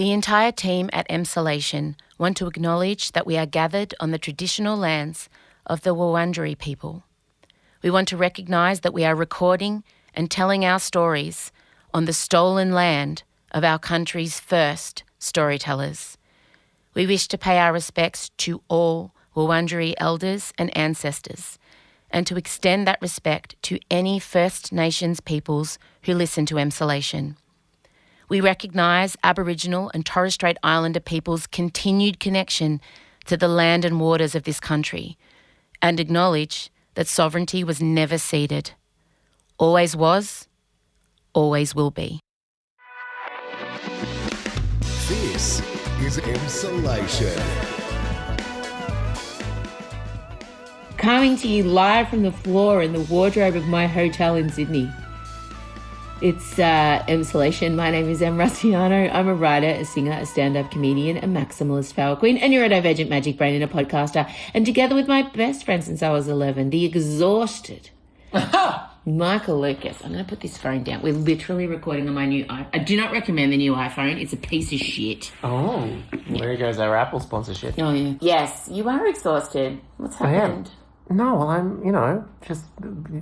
The entire team at Emsolation want to acknowledge that we are gathered on the traditional lands of the Wurundjeri people. We want to recognise that we are recording and telling our stories on the stolen land of our country's first storytellers. We wish to pay our respects to all Wurundjeri elders and ancestors, and to extend that respect to any First Nations peoples who listen to Emsolation. We recognise Aboriginal and Torres Strait Islander peoples' continued connection to the land and waters of this country, and acknowledge that sovereignty was never ceded. Always was, always will be. This is Emsolation. Coming to you live from the floor in the wardrobe of my hotel in Sydney. It's Emsolation. My name is Em Rusciano. I'm a writer, a singer, a stand-up comedian, a maximalist power queen, a neurodivergent magic brain and a podcaster. And together with my best friend since I was 11, the exhausted Michael Lucas. I'm going to put this phone down. We're literally recording on my new iPhone. I do not recommend the new iPhone. It's a piece of shit. Oh, there goes our Apple sponsorship. Oh, yeah. Yes, you are exhausted. What's happened? I am. No, well, I'm, just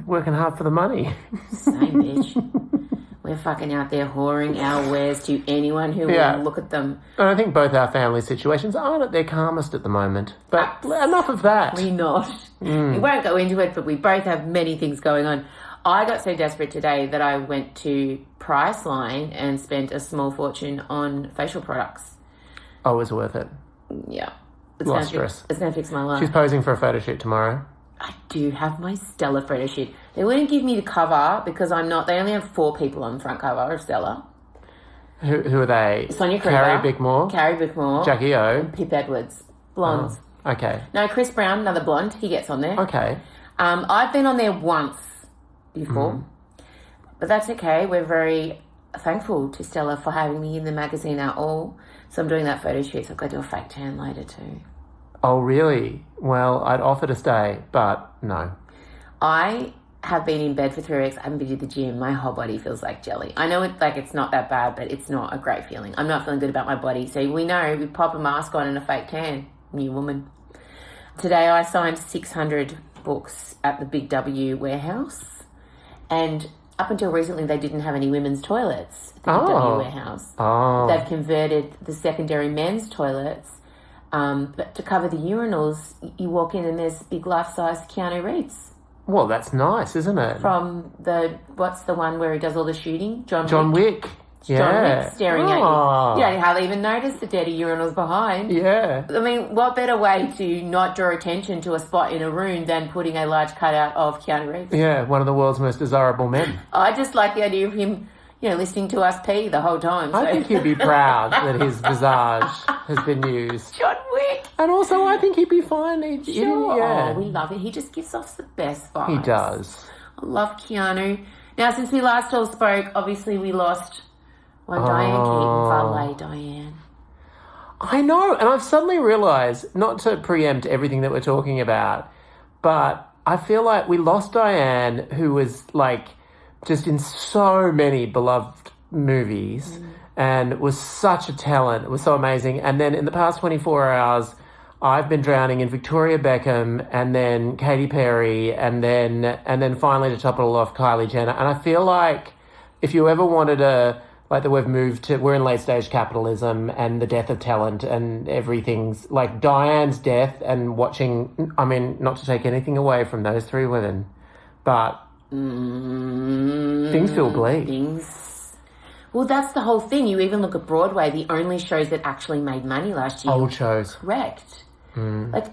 working hard for the money. Same, bitch. We're fucking out there whoring our wares to anyone who will look at them. And I think both our family situations aren't at their calmest at the moment. But enough of that. We're not. We won't go into it, but we both have many things going on. I got so desperate today that I went to Priceline and spent a small fortune on facial products. Oh, it was worth it. Yeah. Lost stress. It's going to fix my life. She's posing for a photo shoot tomorrow. I do have my Stella photo shoot. They wouldn't give me the cover because I'm not... They only have 4 people on the front cover of Stella. Who are they? Sonia Kruger. Carrie Bickmore. Jackie O. And Pip Edwards. Blondes. Oh, okay. No, Chris Brown, another blonde. He gets on there. Okay. I've been on there once before. But that's okay. We're very thankful to Stella for having me in the magazine at all. So I'm doing that photo shoot. So I've got to do a fake tan later too. Oh, really? Well, I'd offer to stay, but no. I have been in bed for 3 weeks. I haven't been to the gym. My whole body feels like jelly. I know it's not that bad, but it's not a great feeling. I'm not feeling good about my body. So we know we pop a mask on and a fake tan. New woman. Today I signed 600 books at the Big W warehouse. And up until recently, they didn't have any women's toilets at the Big W warehouse. Oh. They've converted the secondary men's toilets. But to cover the urinals, you walk in and there's big life-size Keanu Reeves. Well, that's nice, isn't it? From what's the one where he does all the shooting? John Wick. Yeah. John Wick staring at you. You don't hardly even notice the dirty urinals behind. Yeah. I mean, what better way to not draw attention to a spot in a room than putting a large cutout of Keanu Reeves? Yeah, one of the world's most desirable men. I just like the idea of him, listening to us pee the whole time. So. I think he'd be proud that his visage has been used. John Wick! And also, I think he'd be fine. Sure. Yeah. Oh, we love it. He just gives off the best vibes. He does. I love Keanu. Now, since we last all spoke, obviously we lost one Diane Keaton, valet Diane. I know, and I've suddenly realised, not to preempt everything that we're talking about, but I feel like we lost Diane, who was just in so many beloved movies and was such a talent. Was so amazing. And then in the past 24 hours, I've been drowning in Victoria Beckham and then Katy Perry and then finally to top it all off, Kylie Jenner. And I feel like if you ever wanted that we're in late stage capitalism and the death of talent and everything's like Diane's death and watching, I mean, not to take anything away from those 3 women, but things feel bleak. Well, that's the whole thing. You even look at Broadway, the only shows that actually made money last year. Old shows. Correct. Like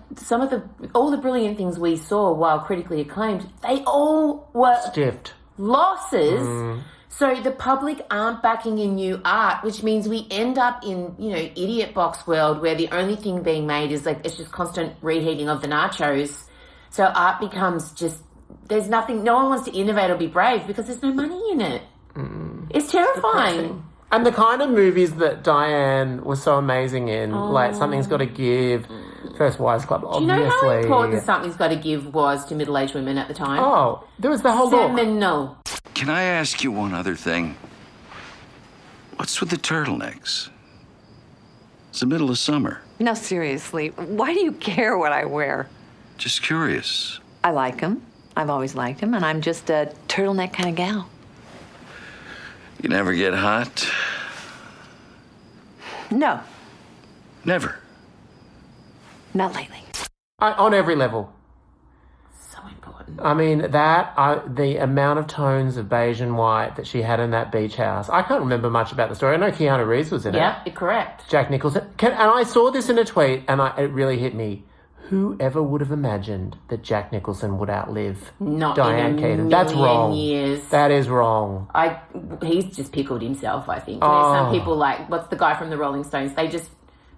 all the brilliant things we saw while critically acclaimed, they all were stiffed losses. So the public aren't backing in new art, which means we end up in, idiot box world where the only thing being made is it's just constant reheating of the nachos. So art becomes just, there's nothing, no one wants to innovate or be brave because there's no money in it. It's terrifying. And the kind of movies that Diane was so amazing in, like Something's Gotta Give, First Wives Club, obviously. Do you know how important Something's Gotta Give was to middle-aged women at the time? Oh, there was the whole look. Seminal. Can I ask you one other thing? What's with the turtlenecks? It's the middle of summer. No, seriously, why do you care what I wear? Just curious. I like them. I've always liked them, and I'm just a turtleneck kind of gal. You never get hot? No, Never. not lately. On every level. So important. I mean, the amount of tones of beige and white that she had in that beach house. I can't remember much about the story. I know Keanu Reeves was in it. Yeah, you're correct. Jack Nicholson. And I saw this in a tweet, and it really hit me. Whoever would have imagined that Jack Nicholson would outlive Not Diane in a Keaton? That's million wrong. years. That is wrong. He's just pickled himself, I think. You know, some people like, what's the guy from the Rolling Stones? They just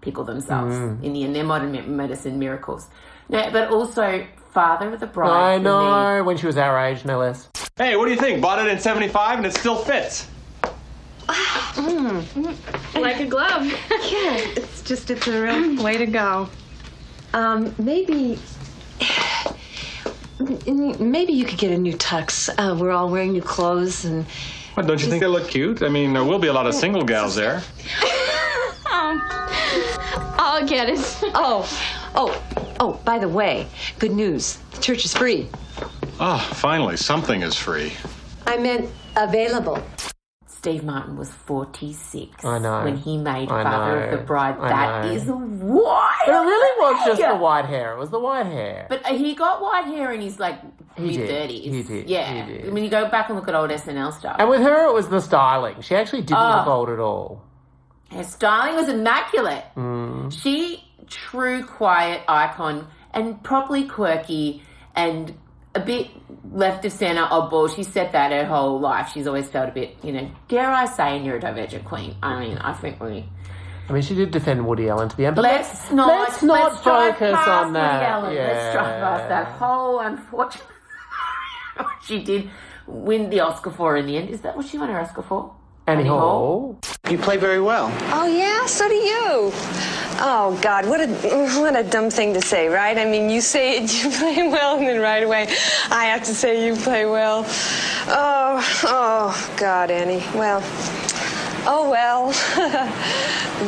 pickle themselves in the end. They're modern medicine miracles. No, but also father of the bride. I know, when she was our age, no less. Hey, what do you think? Bought it in 75 and it still fits. Like a glove. Yeah, it's a real way to go. Maybe you could get a new tux. We're all wearing new clothes and... What, don't you think they look cute? I mean, there will be a lot of single gals there. I'll get it. Oh, by the way, good news. The church is free. Oh, finally, something is free. I meant available. Steve Martin was 46 I know. when he made I Father know. of the Bride. I That know. is wild. But it really was just the white hair. It was the white hair. But he got white hair in his He did. mid-30s. He did. Yeah. He did. I mean, you go back and look at old SNL stuff. And with her, it was the styling. She actually didn't look old at all. Her styling was immaculate. Mm. She, true quiet icon and properly quirky and a bit left of centre oddball. She said that her whole life. She's always felt a bit, dare I say, a neurodivergent queen. I mean, I think she did defend Woody Allen to the end. But let's not focus past on that. Woody Allen. Yeah. Let's drive past that whole unfortunate. She did win the Oscar for in the end. Is that what she won her Oscar for? Annie Hall. You play very well. Oh, yeah? So do you. Oh, God, what a dumb thing to say, right? I mean, you say it, you play well, and then right away I have to say you play well. Oh, God, Annie. Well,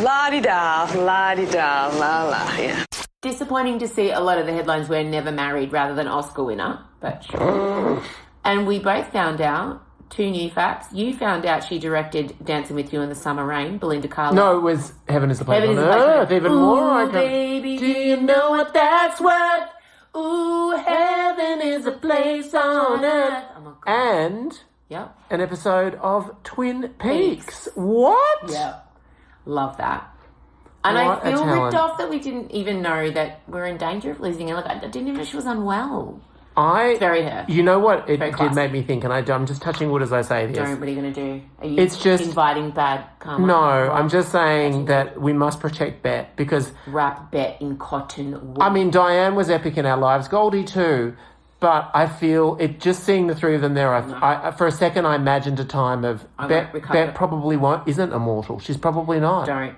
la-di-da, la-di-da, la-la, yeah. Disappointing to see a lot of the headlines were never married rather than Oscar winner, but sure. And we both found out two new facts. You found out she directed Dancing with You in the Summer Rain, Belinda Carlisle. No, it was Heaven is a Place Heaven on is a Place on Earth. Even more. Ooh, baby, do you know what that's worth? Ooh, heaven is a place on earth. Oh my God. And Yep. an episode of Twin Peaks. What? Yep. Love that. And What I a feel talent. ripped off that we didn't even know that we're in danger of losing her. Like, I didn't even know she was unwell. It's very her. You know what? It Very did classy. make me think, and I'm just touching wood as I say this. What are you going to do? Are you It's just- inviting bad karma? No, I'm just saying that we must protect Bet because, Wrap Bet in cotton wool. I mean, Diane was epic in our lives, Goldie too, but I feel just seeing the three of them there, I for a second I imagined a time of I Bet, won't recover. Bet probably isn't immortal. She's probably not. Don't.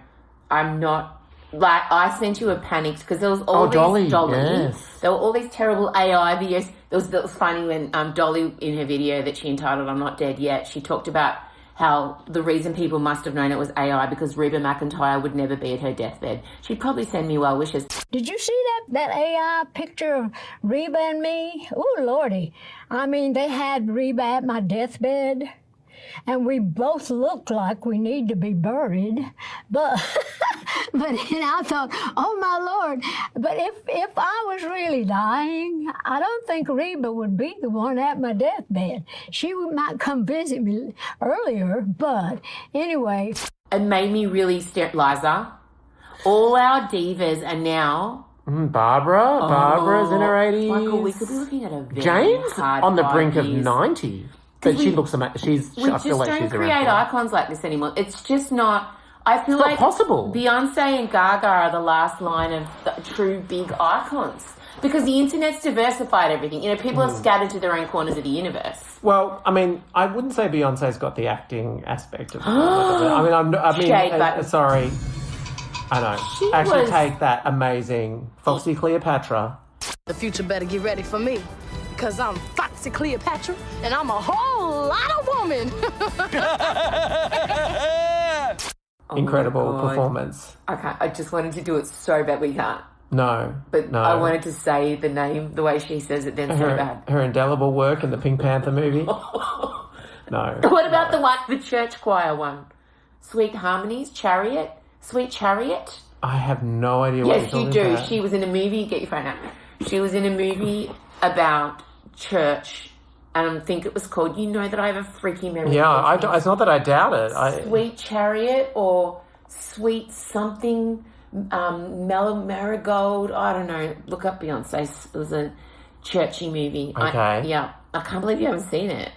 I'm not. Like, I sent you a panic because there was all these Dolly, yes. There were all these terrible AI videos. That was funny when Dolly, in her video that she entitled "I'm Not Dead Yet," she talked about how the reason people must have known it was AI because Reba McEntire would never be at her deathbed. She'd probably send me well wishes. Did you see that AI picture of Reba and me? Oh, Lordy. I mean, they had Reba at my deathbed, and we both looked like we need to be buried. But I thought, oh, my Lord. But if I was really dying, I don't think Reba would be the one at my deathbed. She might come visit me earlier, but anyway. It made me really stare. Liza, all our divas are now... Barbara's in her 80s. Michael, we could be looking at a very Jane's hard on the 5 brink of years. 90. But she looks amazing. We I just feel like don't she's create around. icons like this anymore. It's just not... I feel It's not like possible. Beyonce and Gaga are the last line of the true big icons. Because the internet's diversified everything. People are scattered to their own corners of the universe. Well, I mean, I wouldn't say Beyonce's got the acting aspect of it. I mean, Shade button. sorry. I know. She Actually was- take that amazing Foxy Cleopatra. The future better get ready for me, because I'm Foxy Cleopatra, and I'm a whole lot of woman. incredible God. performance. I just wanted to do it so bad, we can't. No, But no. I wanted to say the name the way she says it then so bad. Her indelible work in the Pink Panther movie. No. What about the church choir one? Sweet Harmonies, Chariot? Sweet Chariot? I have no idea what you're Yes, you talking do. about. She was in a movie, get your phone out. She was in a movie about church, and I think it was called, you know that I have a freaky memory. Yeah, it's not that I doubt it. Sweet Chariot or Sweet something, Mellow Marigold, I don't know. Look up Beyonce. It was a churchy movie. Okay. I can't believe you haven't seen it.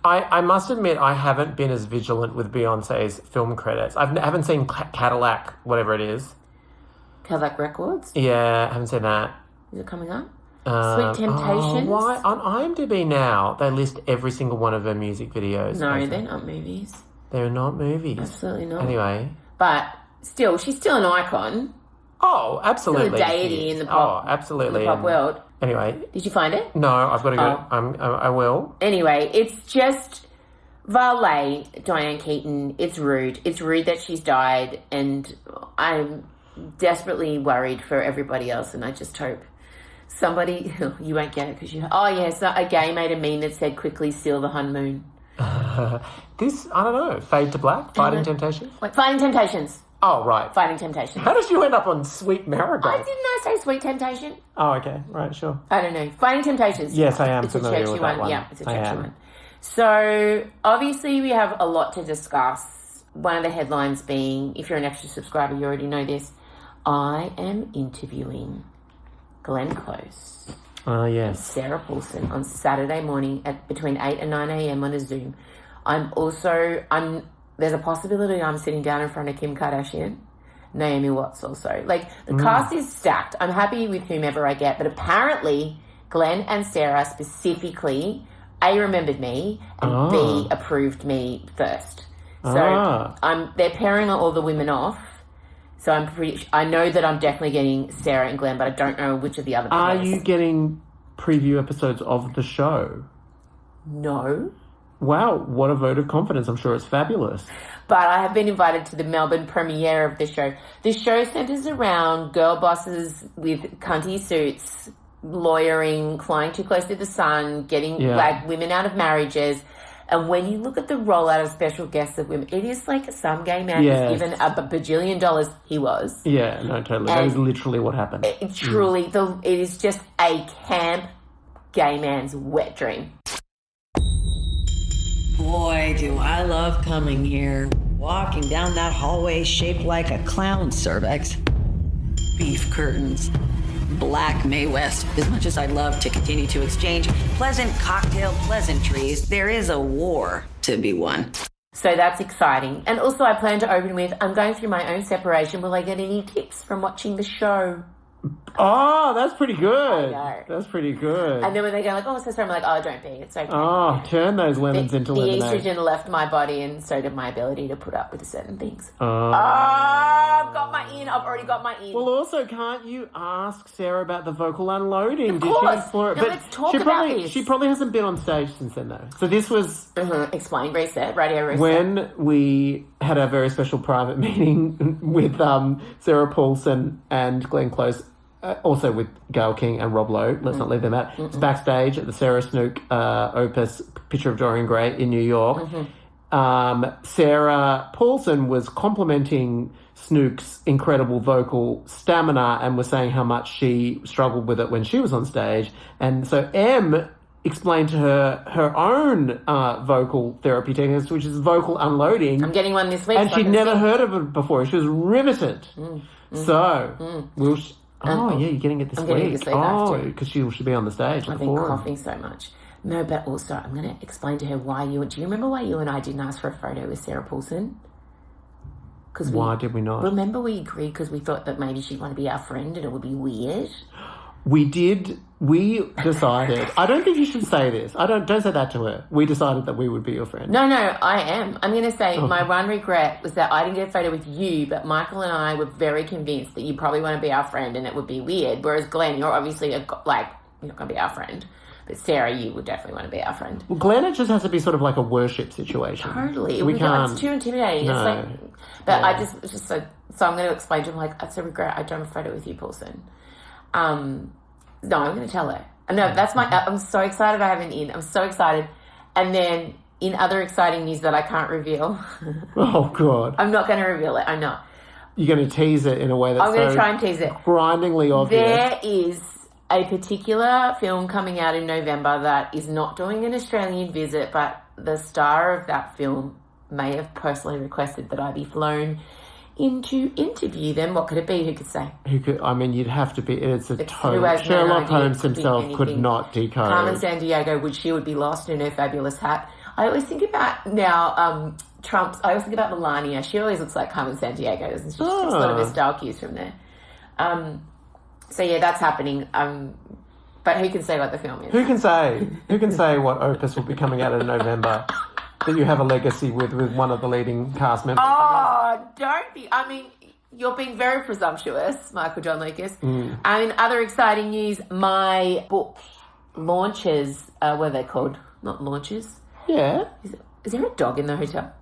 I must admit I haven't been as vigilant with Beyonce's film credits. I haven't seen Cadillac, whatever it is. Cadillac Records? Yeah, I haven't seen that. Is it coming up? Sweet Temptations? Why? On IMDb now, they list every single one of her music videos. No, they're not movies. They're not movies. Absolutely not. Anyway. But still, she's still an icon. Oh, absolutely. Still a deity in the pop, absolutely. in the pop world. Anyway. Did you find it? No, I've got to go. I will. Anyway, it's just valet Diane Keaton. It's rude. It's rude that she's died, and I'm desperately worried for everybody else, and I just hope somebody, you won't get it because you, a gay made a meme that said, quickly seal the honeymoon. This, I don't know, Fade to Black? Fighting Temptations? Wait, Fighting Temptations. Oh, right. Fighting Temptations. How did you end up on Sweet Marigold? Didn't I say Sweet Temptation? Oh, okay. Right, sure. I don't know. Fighting Temptations. Yes, I am it's familiar a churchy with that one. Yeah, it's a churchy one. So, obviously, we have a lot to discuss. One of the headlines being, if you're an extra subscriber, you already know this, I am interviewing Glenn Close. Oh, yes. Sarah Paulson on Saturday morning at between 8 and 9 a.m. on a Zoom. There's a possibility I'm sitting down in front of Kim Kardashian, Naomi Watts also. Like, the cast is stacked. I'm happy with whomever I get, but apparently Glenn and Sarah specifically, A, remembered me, and B, approved me first. So they're pairing all the women off. So I know that I'm definitely getting Sarah and Glenn, but I don't know which of the other players. Are you getting preview episodes of the show? No. Wow, what a vote of confidence. I'm sure it's fabulous. But I have been invited to the Melbourne premiere of the show. The show centres around girl bosses with cunty suits, lawyering, flying too close to the sun, getting women out of marriages. And when you look at the rollout of special guests of women, it is like some gay man is given a bajillion dollars. He was. Yeah, no, totally. That is literally what happened. It is just a camp gay man's wet dream. Boy, do I love coming here. Walking down that hallway shaped like a clown cervix. Beef curtains. Black May West. As much as I'd love to continue to exchange pleasant cocktail pleasantries, there is a war to be won. So that's exciting. And also I plan to open with, I'm going through my own separation. Will I get any tips from watching the show? Oh, that's pretty good. I know. That's pretty good. And then when they go like, oh, it's so sorry, I'm like, oh, don't be. It's okay. Oh, turn those lemons into lemonade. The estrogen left my body and so did my ability to put up with certain things. Oh. I've got my in. I've already got my in. Well, also, can't you ask Sarah about the vocal unloading? Of course. Did she explore it? No, but let's talk about this. She probably hasn't been on stage since then, though. So this was... Explain, reset, radio reset. When we had our very special private meeting with Sarah Paulson and Glenn Close, also with Gail King and Rob Lowe, let's not leave them out. It's backstage at the Sarah Snook Opus Picture of Dorian Gray in New York. Sarah Paulson was complimenting Snook's incredible vocal stamina and was saying how much she struggled with it when she was on stage. And so Em explained to her own vocal therapy techniques, which is vocal unloading. I'm getting one this week. And she'd never heard of it before. She was riveted. We'll... you're getting it this week. Getting it this week because she should be on the stage. I've been coughing so much. No, but also I'm going to explain to her why do you remember why you and I didn't ask for a photo with Sarah Paulson? Why did we not? Remember we agreed because we thought that maybe she'd want to be our friend and it would be weird? We did. We decided. I don't think you should say this. Don't say that to her. We decided that we would be your friend. No, I am. I'm going to say my one regret was that I didn't get a photo with you, but Michael and I were very convinced that you probably want to be our friend and it would be weird. Whereas Glenn, you're obviously you're not going to be our friend. But Sarah, you would definitely want to be our friend. Well, Glenn, it just has to be sort of like a worship situation. Totally. We can't. It's too intimidating. No. It's like, but I just so I'm going to explain to him, like, it's a regret. I don't have a photo with you, Paulson. No, I'm going to tell her. No, that's I'm so excited I have an in. I'm so excited. And then in other exciting news that I can't reveal. Oh, God. I'm not going to reveal it. I'm not. You're going to tease it in a way that's I'm going to try and tease it. Grindingly obvious. There is a particular film coming out in November that is not doing an Australian visit, but the star of that film may have personally requested that I be flown in to interview them. What could it be? Who could say? You'd have to be. It's total. Sherlock Holmes himself could not decode. Carmen Sandiego, she would be lost in her fabulous hat. I always think about now I always think about Melania. She always looks like Carmen Sandiego, doesn't she? She takes a lot of her style cues from there. So yeah, that's happening. But who can say what the film is? Who can say? Who can say what opus will be coming out in November that you have a legacy with one of the leading cast members? Oh, don't be. I mean, you're being very presumptuous, Michael John Lucas. In other exciting news, my book launches, what are they called? Not launches. Yeah. Is there a dog in the hotel?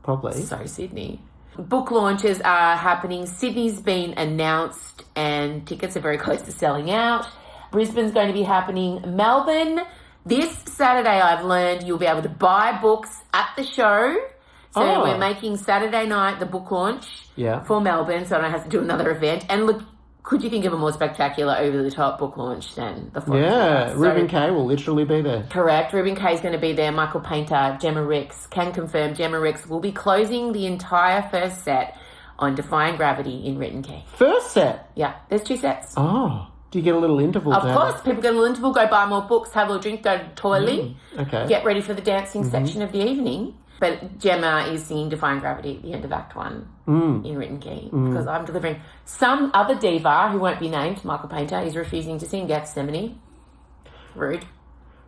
Probably. So, Sydney. Book launches are happening. Sydney's been announced and tickets are very close to selling out. Brisbane's going to be happening. Melbourne, this Saturday I've learned you'll be able to buy books at the show. So we're making Saturday night the book launch for Melbourne, so I don't have to do another event. And look, could you think of a more spectacular, over-the-top book launch than the Florence? Yeah, Reuben Kay will literally be there. Correct. Reuben Kay is going to be there. Michael Painter, Gemma Ricks can confirm Gemma Ricks will be closing the entire first set on Defying Gravity in Written Key. First set? Yeah, there's 2 sets. Oh, do you get a little interval? Of course, people get a little interval, go buy more books, have a little drink, go to the toilet, okay. Get ready for the dancing section of the evening. But Gemma is singing Defying Gravity at the end of Act 1 in Written Key because I'm delivering. Some other diva who won't be named, Michael Painter, is refusing to sing Gethsemane. Rude.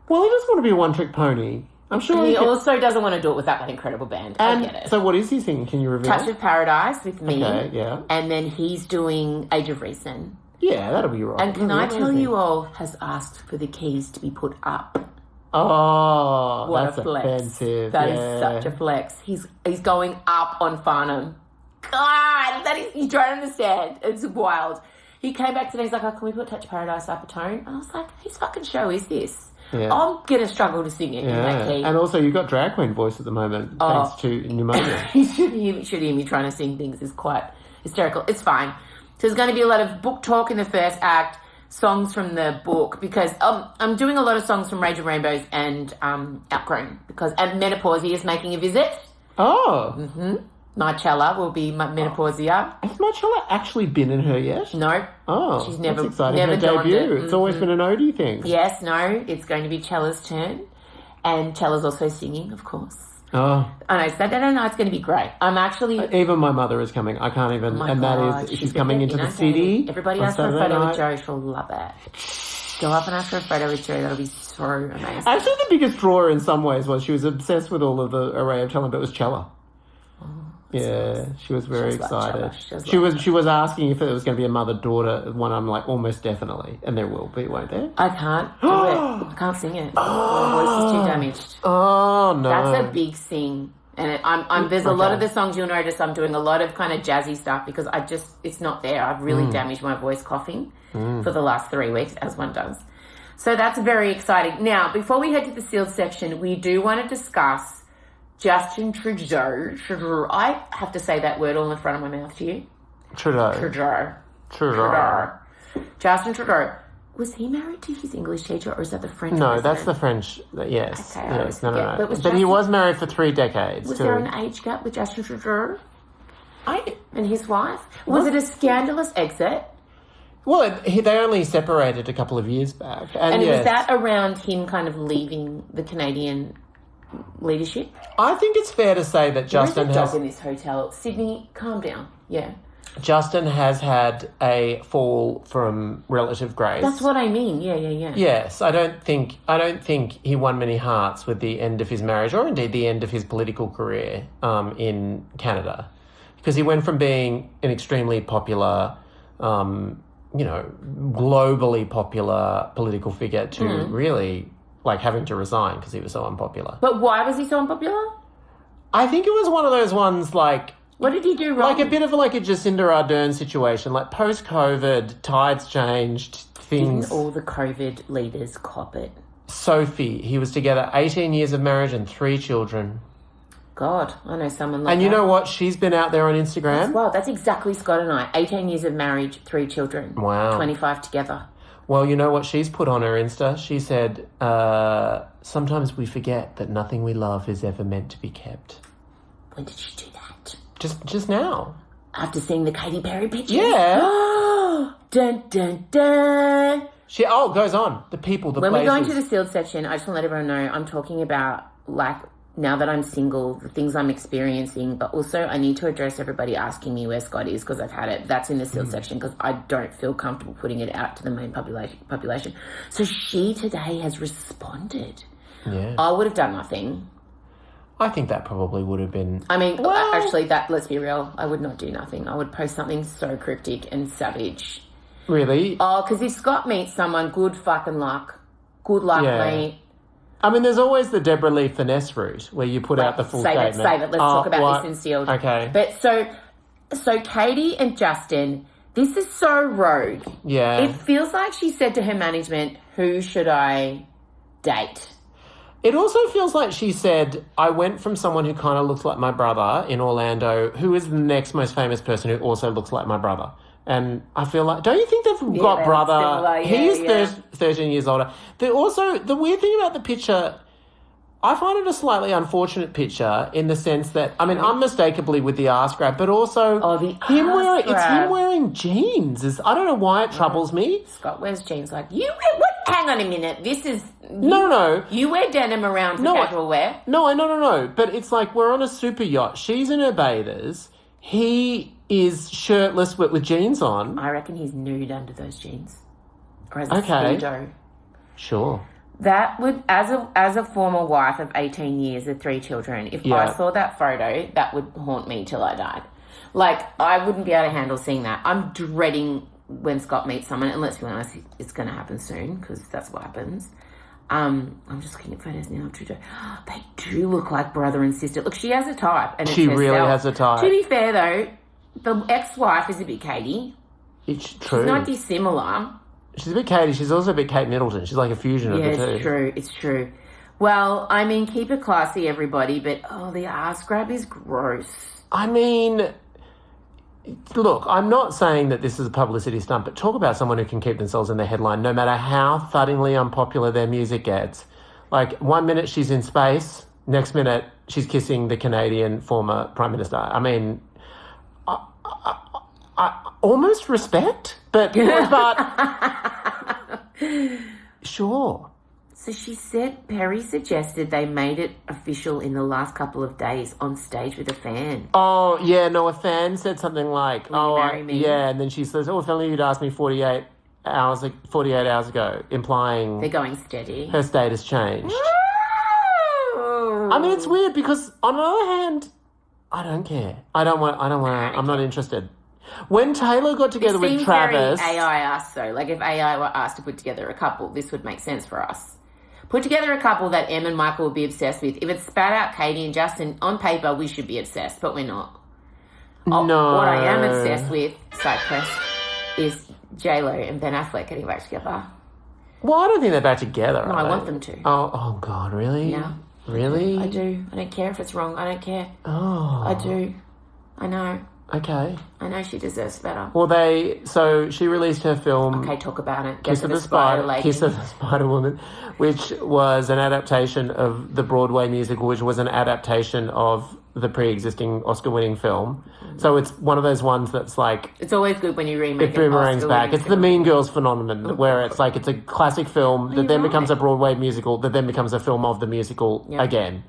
Well, he doesn't want to be a one-trick pony. I'm sure he also doesn't want to do it without that incredible band. I get it. So what is he singing? Can you reveal? Touch of Paradise with me. Okay, yeah. And then he's doing Age of Reason. Yeah, that'll be right. And can I tell you all, has asked for the keys to be put up. Oh, what that's a flex. offensive. That is such a flex. He's going up on Farnham. God, you don't understand. It's wild. He came back today, he's like, oh, can we put Touch of Paradise up a tone? And I was like, whose fucking show is this? Yeah. I'm going to struggle to sing it in that key. And also, you've got drag queen voice at the moment, thanks to pneumonia. You should hear me trying to sing things. It's quite hysterical. It's fine. So there's going to be a lot of book talk in the first act, songs from the book, because I'm doing a lot of songs from Rage of Rainbows and Outgrown, and Menopausia is making a visit. Oh. Mm-hmm. Marcella will be Menopausia. Has Marcella actually been in her yet? No. Oh, she's never, that's exciting. never her debut. donned it. It's always been an Odie thing. Yes, no, it's going to be Chella's turn. And Chella's also singing, of course. Oh. I know, Saturday night's going to be great. I'm actually... Even my mother is coming. I can't even... Oh God, that is... She's coming into the city. Everybody asks for a photo with Joe. She'll love it. Go up and ask for a photo with Joe. That'll be so amazing. Actually, the biggest draw in some ways was she was obsessed with all of the array of talent, but it was Chella. Yeah, she was very excited. She was asking if it was going to be a mother-daughter one. I'm like, almost definitely. And there will be, won't there? I can't do it. I can't sing it. My voice is too damaged. Oh, no. That's a big sing. And there's a lot of the songs you'll notice I'm doing a lot of kind of jazzy stuff because it's not there. I've really damaged my voice coughing for the last 3 weeks, as one does. So that's very exciting. Now, before we head to the sealed section, we do want to discuss Justin Trudeau. I have to say that word all in front of my mouth to you. Trudeau. Justin Trudeau. Was he married to his English teacher, or is that the French? No, that's the French. Yes. Okay, yes. No. But he was married for 3 decades. Was there an age gap with Justin Trudeau and his wife? Was it a scandalous exit? Well, they only separated a couple of years back, and was that around him kind of leaving the Canadian leadership? I think it's fair to say that Justin has... There is a dog in this hotel. Sydney, calm down. Yeah. Justin has had a fall from relative grace. That's what I mean. Yeah. Yes, I don't think he won many hearts with the end of his marriage, or indeed the end of his political career in Canada, because he went from being an extremely popular, globally popular political figure to really like having to resign because he was so unpopular. But why was he so unpopular? I think it was one of those ones like... What did he do wrong? Like a bit of like a Jacinda Ardern situation. Like post-COVID, tides changed, things... Didn't all the COVID leaders cop it? Sophie, he was together 18 years of marriage and 3 children. God, I know someone like and that. you know what? She's been out there on Instagram. Well, that's exactly Scott and I. 18 years of marriage, 3 children. Wow. 25 together. Well, you know what she's put on her Insta? She said, sometimes we forget that nothing we love is ever meant to be kept. When did she do that? Just now. After seeing the Katy Perry pictures? Yeah. Dun, dun, dun. She goes on. The people, the when places. When we go into the sealed section, I just want to let everyone know I'm talking about, like, now that I'm single, the things I'm experiencing, but also I need to address everybody asking me where Scott is because I've had it. That's in the sealed section because I don't feel comfortable putting it out to the main population. So she today has responded. Yeah. I would have done nothing. I think that probably would have been... I mean, actually, let's be real, I would not do nothing. I would post something so cryptic and savage. Really? Oh, because if Scott meets someone, good fucking luck. Good luck, mate. I mean, there's always the Deborah Lee finesse route where you put out the full statement. Save it. Let's talk about this in sealed. Okay. But so Katy and Justin, this is so rogue. Yeah. It feels like she said to her management, who should I date? It also feels like she said, I went from someone who kind of looks like my brother in Orlando, who is the next most famous person who also looks like my brother. And I feel like, don't you think they've got brother? Similar, he's 13 years older. The weird thing about the picture, I find it a slightly unfortunate picture in the sense that, I mean, unmistakably with the ass grab, but also him wearing jeans. I don't know why it troubles me. Scott wears jeans like, you wear what? Hang on a minute. This is... No. You wear denim around for casual wear? No. But it's like we're on a super yacht. She's in her bathers. He is shirtless with jeans on. I reckon he's nude under those jeans. Or as a speedo. Sure. That would, as a former wife of 18 years with 3 children, if I saw that photo, that would haunt me till I died. Like, I wouldn't be able to handle seeing that. I'm dreading when Scott meets someone, and let's be honest, it's going to happen soon, because that's what happens. I'm just looking at photos now of Trudeau. They do look like brother and sister. Look, she has a type. And she really has a type. To be fair, though, the ex-wife is a bit Katy. It's true. She's not dissimilar. She's a bit Katy. She's also a bit Kate Middleton. She's like a fusion of the two. It's true. Well, I mean, keep it classy, everybody, but, the ass grab is gross. I mean, look, I'm not saying that this is a publicity stunt, but talk about someone who can keep themselves in the headline no matter how thuddingly unpopular their music gets. Like, 1 minute she's in space, next minute she's kissing the Canadian former Prime Minister. I mean... I almost respect, but sure. So she said Perry suggested they made it official in the last couple of days on stage with a fan. Oh, yeah, no, a fan said something like, Will you marry me? Yeah, and then she says, if only you'd asked me 48 hours ago, implying... They're going steady. Her status changed. I mean, it's weird because on the other hand, I don't care. I'm not interested. When Taylor got together with Travis... Very AI us, though. Like, if AI were asked to put together a couple, this would make sense for us. Put together a couple that Em and Michael would be obsessed with. If it spat out Katy and Justin, on paper, we should be obsessed, but we're not. No. What I am obsessed with, side quest, is J-Lo and Ben Affleck getting back together. Well, I don't think they're back together. No, I want them to. Oh God, really? Yeah. Really? I do. I don't care if it's wrong. I don't care. Oh. I do. I know. Okay. I know she deserves better. Well, so she released her film... Okay, talk about it. Kiss of the Spider Woman, which was an adaptation of the Broadway musical, which was an adaptation of the pre-existing Oscar-winning film. So it's one of those ones that's like... It's always good when you remake it boomerangs back. It's the Mean Girls phenomenon, where it's like it's a classic film that then becomes a Broadway musical, that then becomes a film of the musical again.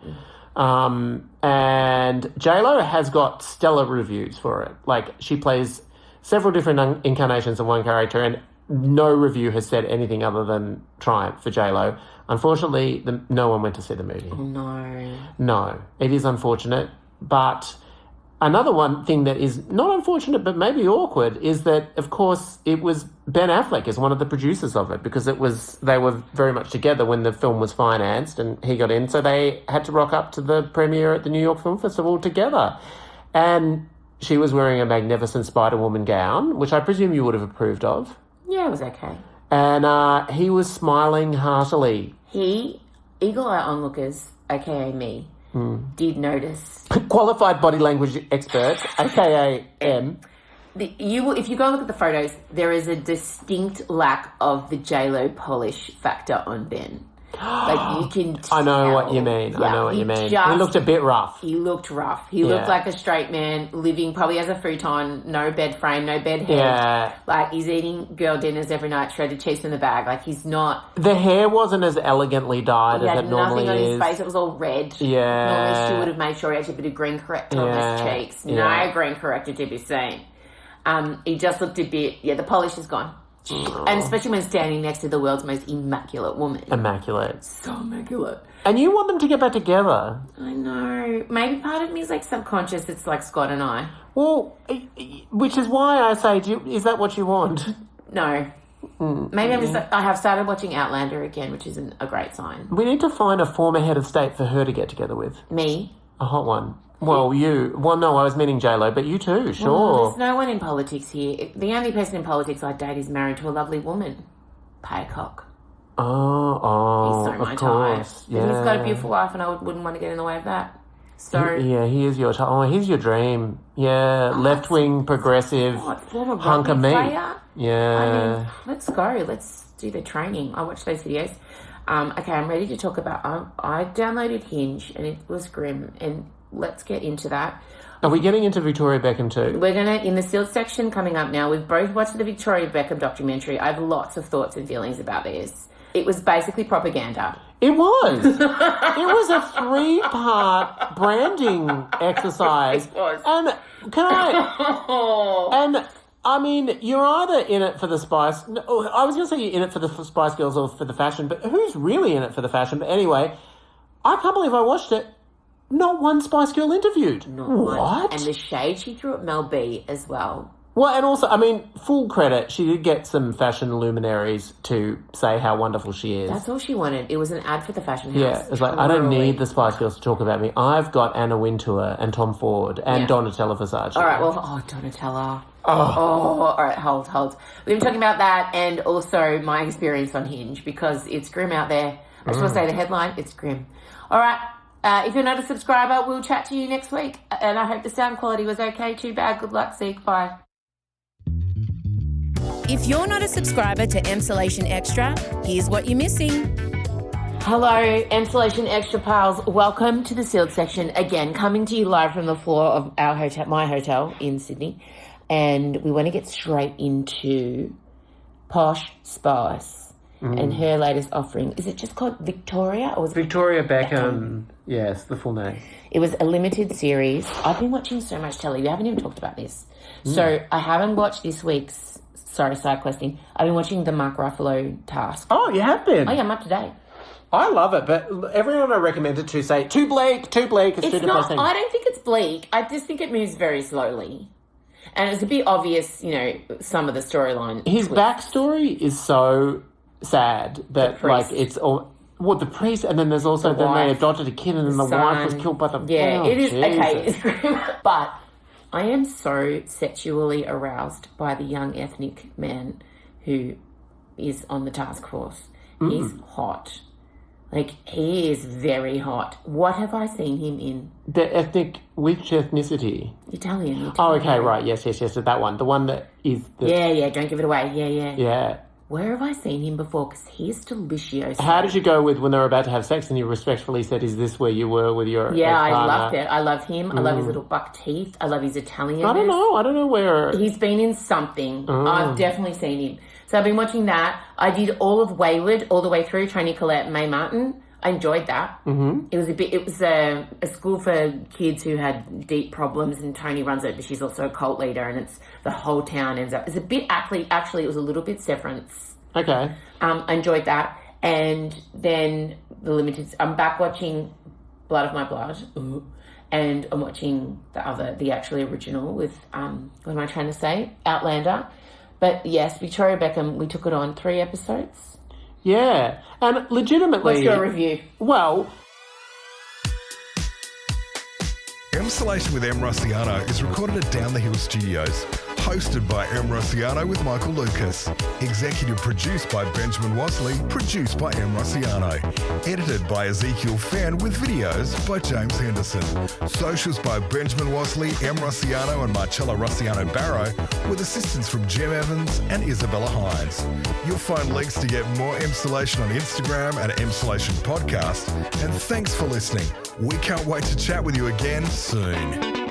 And J-Lo has got stellar reviews for it. Like, she plays several different incarnations of one character, and no review has said anything other than triumph for J-Lo. Unfortunately, no one went to see the movie. Oh, no. No, it is unfortunate, but Another one thing that is not unfortunate but maybe awkward is that, of course, it was Ben Affleck is one of the producers of it because they were very much together when the film was financed and he got in, so they had to rock up to the premiere at the New York Film Festival together. And she was wearing a magnificent Spider-Woman gown, which I presume you would have approved of. Yeah, it was okay. And he was smiling heartily. He, Eagle Eye Onlookers, aka me, did notice. Qualified body language expert, aka M. If you go and look at the photos, there is a distinct lack of the J-Lo polish factor on Ben. Like, you can tell. I know what you mean. Yeah, I know what you mean. just- He looked a bit rough. He looked rough. He looked like a straight man living probably as a futon, no bed frame, no bed head. Yeah. Like, he's eating girl dinners every night, shredded cheese in the bag. Like, he's not... The hair wasn't as elegantly dyed He as had it normally nothing on is. his face. It was all red. Yeah. Normally, she would have made sure he had a bit of green corrector on his cheeks. No green corrector to be seen. He just looked a bit... Yeah, the polish is gone. And especially when standing next to the world's most immaculate woman. Immaculate. So immaculate. And you want them to get back together. I know. Maybe part of me is like subconscious. It's like Scott and I. Well, which is why I say, is that what you want? No. Maybe I'm just... I have started watching Outlander again, which isn't a great sign. We need to find a former head of state for her to get together with. Me? A hot one. Well, you. Well, no, I was meaning J-Lo, but you too, sure. Well, there's no one in politics here. The only person in politics I'd date is married to a lovely woman. Paycock. Oh, He's so of my course. type. Yeah. He's got a beautiful wife and I wouldn't want to get in the way of that. So... Yeah, he is your type. Oh, he's your dream. Yeah, left-wing, progressive, former hunk of rugby meat. player? Yeah. I mean, let's go. Let's do the training. I watched those videos. Okay, I'm ready to talk about... I downloaded Hinge and it was grim, and let's get into that. Are we getting into Victoria Beckham too? We're going to, in the sealed section coming up now, we've both watched the Victoria Beckham documentary. I have lots of thoughts and feelings about this. It was basically propaganda. It was. It was a 3-part branding exercise. It was. And can I... And... I mean, you're either in it for the Spice... No, I was going to say you're in it for the Spice Girls or for the fashion, but who's really in it for the fashion? But anyway, I can't believe I watched it. Not one Spice Girl interviewed. Not what? one. And the shade she threw at Mel B as well. Well, and also, I mean, full credit, she did get some fashion luminaries to say how wonderful she is. That's all she wanted. It was an ad for the fashion house. Yeah, it's like, I don't need the Spice Girls to talk about me. I've got Anna Wintour and Tom Ford and Donatella Versace. All right, well, Donatella. All right, hold. We've been talking about that and also my experience on Hinge because it's grim out there. I just want to say the headline, it's grim. All right, if you're not a subscriber, we'll chat to you next week. And I hope the sound quality was okay. Too bad. Good luck. See you. Bye. If you're not a subscriber to Emsolation Extra, here's what you're missing. Hello, Emsolation Extra pals. Welcome to the sealed section. Again, coming to you live from the floor of our hotel, my hotel in Sydney. And we want to get straight into Posh Spice and her latest offering. Is it just called Victoria? Or was it Victoria Beckham. Yes, the full name. It was a limited series. I've been watching so much telly. We haven't even talked about this. So I haven't watched this week's, side questing. I've been watching the Mark Ruffalo Task. Oh, you have been? Oh, yeah, I'm up to date. I love it, but everyone I recommended to say, too bleak, it's too depressing. I don't think it's bleak. I just think it moves very slowly. And it's a bit obvious, some of the storyline. His backstory is so sad that, like, it's all... Well, the priest, and then there's also... then they adopted a kid, and then the wife was killed by the... Yeah, oh, it is... Jesus. Okay, but I am so sexually aroused by the young ethnic man who is on the task force. He's hot. Like, he is very hot. What have I seen him in? The ethnic... Which ethnicity? Italian. Oh, okay, right. Yes, that one. The one that is... Yeah, don't give it away. Yeah. Yeah. Where have I seen him before? Because he's delicious. How did you go with when they were about to have sex and you respectfully said, is this where you were with your Yeah, ex-partner? I loved it. I love him. I love his little buck teeth. I love his Italian. I don't know where... He's been in something. I've definitely seen him. So I've been watching that. I did all of Wayward all the way through, Tony Collette and Mae Martin. I enjoyed that. Mm-hmm. It was a school for kids who had deep problems, and Tony runs it, but she's also a cult leader, and it's the whole town ends up. It's a bit actually it was a little bit Severance. Okay. I enjoyed that, and then the limited. I'm back watching Blood of My Blood, and I'm watching the actually original with, what am I trying to say? Outlander. But yes, Victoria Beckham, we took it on 3 episodes. Yeah, and legitimately... What's your review? Well... Emsolation with M. Rossiano is recorded at Down the Hill Studios. Hosted by M. Rossiano with Michael Lucas. Executive produced by Benjamin Wasley. Produced by M. Rossiano. Edited by Ezekiel Fenn with videos by James Henderson. Socials by Benjamin Wasley, M. Rossiano and Marcella Rossiano Barrow with assistance from Jim Evans and Isabella Hines. You'll find links to get more Emsolation on Instagram at Emsolation Podcast. And thanks for listening. We can't wait to chat with you again soon.